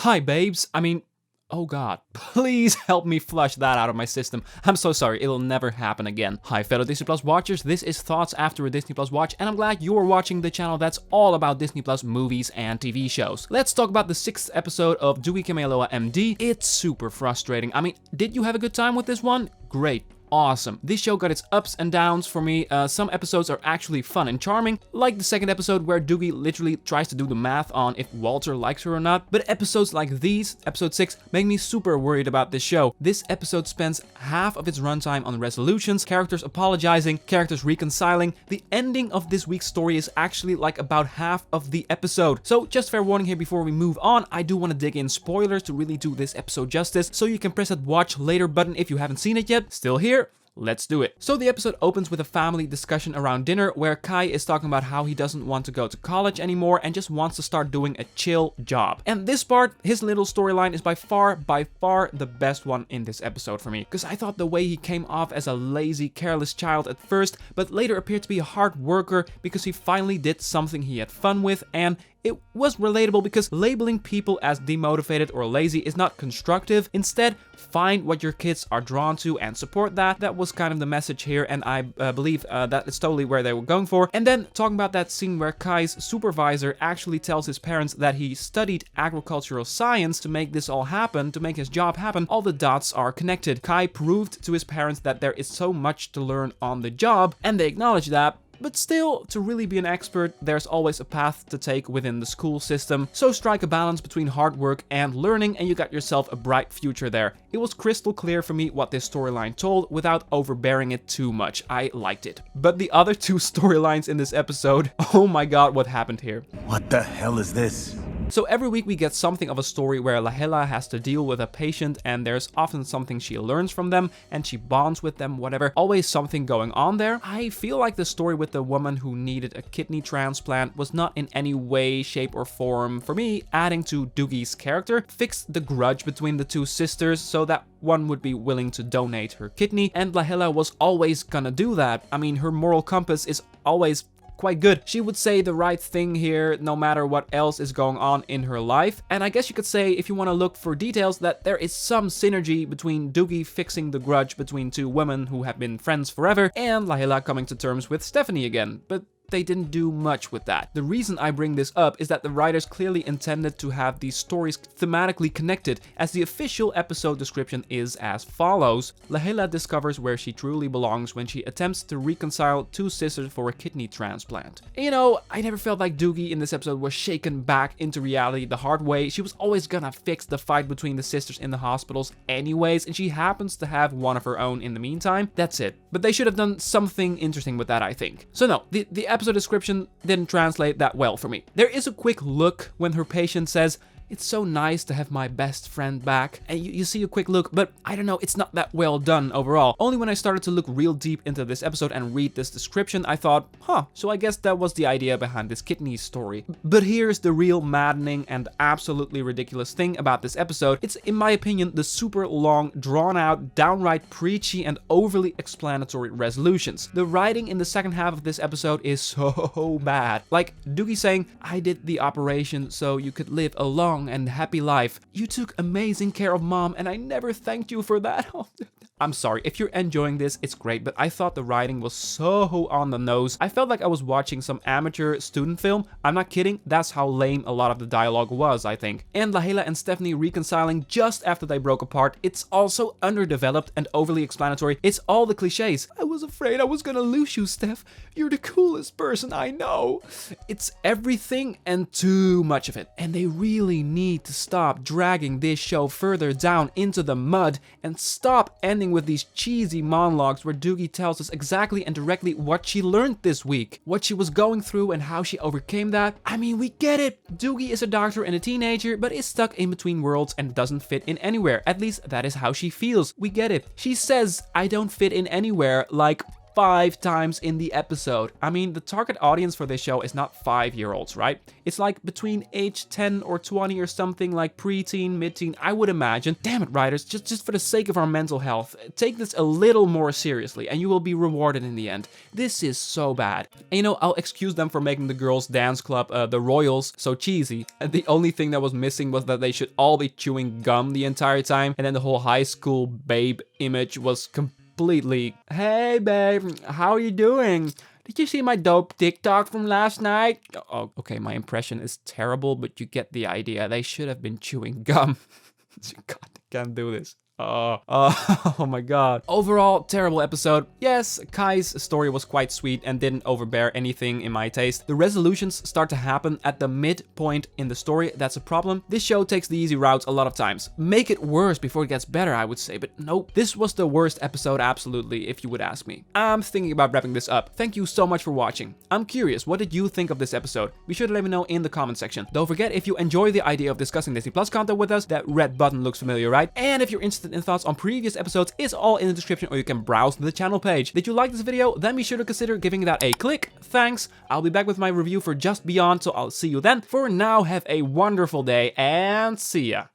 Hi, babes. Oh god, please help me flush that out of my system. I'm so sorry, it'll never happen again. Hi fellow Disney Plus watchers, this is Thoughts After a Disney Plus Watch, and I'm glad you're watching the channel that's all about Disney Plus movies and TV shows. Let's talk about the 6th episode of Doogie Kamealoha M.D. It's super frustrating. Did you have a good time with this one? Great. Awesome. This show got its ups and downs for me. Some episodes are actually fun and charming, like the 2nd episode where Doogie literally tries to do the math on if Walter likes her or not. But episodes like these, episode 6, make me super worried about this show. This episode spends half of its runtime on resolutions, characters apologizing, characters reconciling. The ending of this week's story is actually like about half of the episode. So just fair warning here before we move on, I do want to dig in spoilers to really do this episode justice, so you can press that watch later button if you haven't seen it yet. Still here? Let's do it. So the episode opens with a family discussion around dinner where Kai is talking about how he doesn't want to go to college anymore and just wants to start doing a chill job. And this part, his little storyline, is by far the best one in this episode for me. Because I thought the way he came off as a lazy, careless child at first, but later appeared to be a hard worker because he finally did something he had fun with, and it was relatable because labeling people as demotivated or lazy is not constructive. Instead, find what your kids are drawn to and support that. That was kind of the message here, and I believe that is totally where they were going for. And then talking about that scene where Kai's supervisor actually tells his parents that he studied agricultural science to make this all happen, to make his job happen. All the dots are connected. Kai proved to his parents that there is so much to learn on the job, and they acknowledge that. But still, to really be an expert, there's always a path to take within the school system. So strike a balance between hard work and learning, and you got yourself a bright future there. It was crystal clear for me what this storyline told without overbearing it too much. I liked it. But the other two storylines in this episode, oh my god, what happened here? What the hell is this? So every week we get something of a story where Lahela has to deal with a patient, and there's often something she learns from them and she bonds with them, whatever. Always something going on there. I feel like the story with the woman who needed a kidney transplant was not in any way, shape or form, for me, adding to Doogie's character. Fixed the grudge between the two sisters so that one would be willing to donate her kidney, and Lahela was always gonna do that. Her moral compass is always quite good. She would say the right thing here no matter what else is going on in her life. And I guess you could say, if you want to look for details, that there is some synergy between Doogie fixing the grudge between two women who have been friends forever and Lahela coming to terms with Stephanie again. But they didn't do much with that. The reason I bring this up is that the writers clearly intended to have these stories thematically connected, as the official episode description is as follows. Lahela discovers where she truly belongs when she attempts to reconcile two sisters for a kidney transplant. I never felt like Doogie in this episode was shaken back into reality the hard way. She was always gonna fix the fight between the sisters in the hospitals anyways, and she happens to have one of her own in the meantime. That's it. But they should have done something interesting with that, I think. So no, the episode description didn't translate that well for me. There is a quick look when her patient says, "It's so nice to have my best friend back." And you see a quick look, but I don't know, it's not that well done overall. Only when I started to look real deep into this episode and read this description, I thought, so I guess that was the idea behind this kidney story. But here's the real maddening and absolutely ridiculous thing about this episode. It's, in my opinion, the super long, drawn out, downright preachy and overly explanatory resolutions. The writing in the second half of this episode is so bad. Like Doogie saying, "I did the operation so you could live a long and happy life. You took amazing care of mom and I never thanked you for that." I'm sorry, if you're enjoying this, it's great, but I thought the writing was so on the nose. I felt like I was watching some amateur student film. I'm not kidding, that's how lame a lot of the dialogue was, I think. And Lahela and Stephanie reconciling just after they broke apart, it's also underdeveloped and overly explanatory. It's all the cliches. "I was afraid I was gonna lose you, Steph. You're the coolest person I know." It's everything and too much of it. And they really need to stop dragging this show further down into the mud and stop ending with these cheesy monologues where Doogie tells us exactly and directly what she learned this week, what she was going through and how she overcame that. We get it. Doogie is a doctor and a teenager, but is stuck in between worlds and doesn't fit in anywhere. At least that is how she feels. We get it. She says, "I don't fit in anywhere," like 5 times in the episode. I mean, the target audience for this show is not 5-year-olds, right? It's like between age 10 or 20 or something, like preteen, mid-teen, I would imagine. Damn it, writers, just for the sake of our mental health, take this a little more seriously and you will be rewarded in the end. This is so bad. And you know, I'll excuse them for making the girls' dance club, the Royals, so cheesy. And the only thing that was missing was that they should all be chewing gum the entire time, and then the whole high school babe image was completely, hey babe, how are you doing? Did you see my dope TikTok from last night? Oh, okay, my impression is terrible, but you get the idea. They should have been chewing gum. God, I can't do this. Oh my god. Overall, terrible episode. Yes, Kai's story was quite sweet and didn't overbear anything in my taste. The resolutions start to happen at the midpoint in the story. That's a problem. This show takes the easy routes a lot of times. Make it worse before it gets better, I would say, but nope. This was the worst episode, absolutely, if you would ask me. I'm thinking about wrapping this up. Thank you so much for watching. I'm curious, what did you think of this episode? Be sure to let me know in the comment section. Don't forget, if you enjoy the idea of discussing Disney Plus content with us, that red button looks familiar, right? And if you're interested in thoughts on previous episodes, it's all in the description, or you can browse the channel page. Did you like this video? Then be sure to consider giving that a click. Thanks. I'll be back with my review for Just Beyond, so I'll see you then. For now, have a wonderful day and see ya.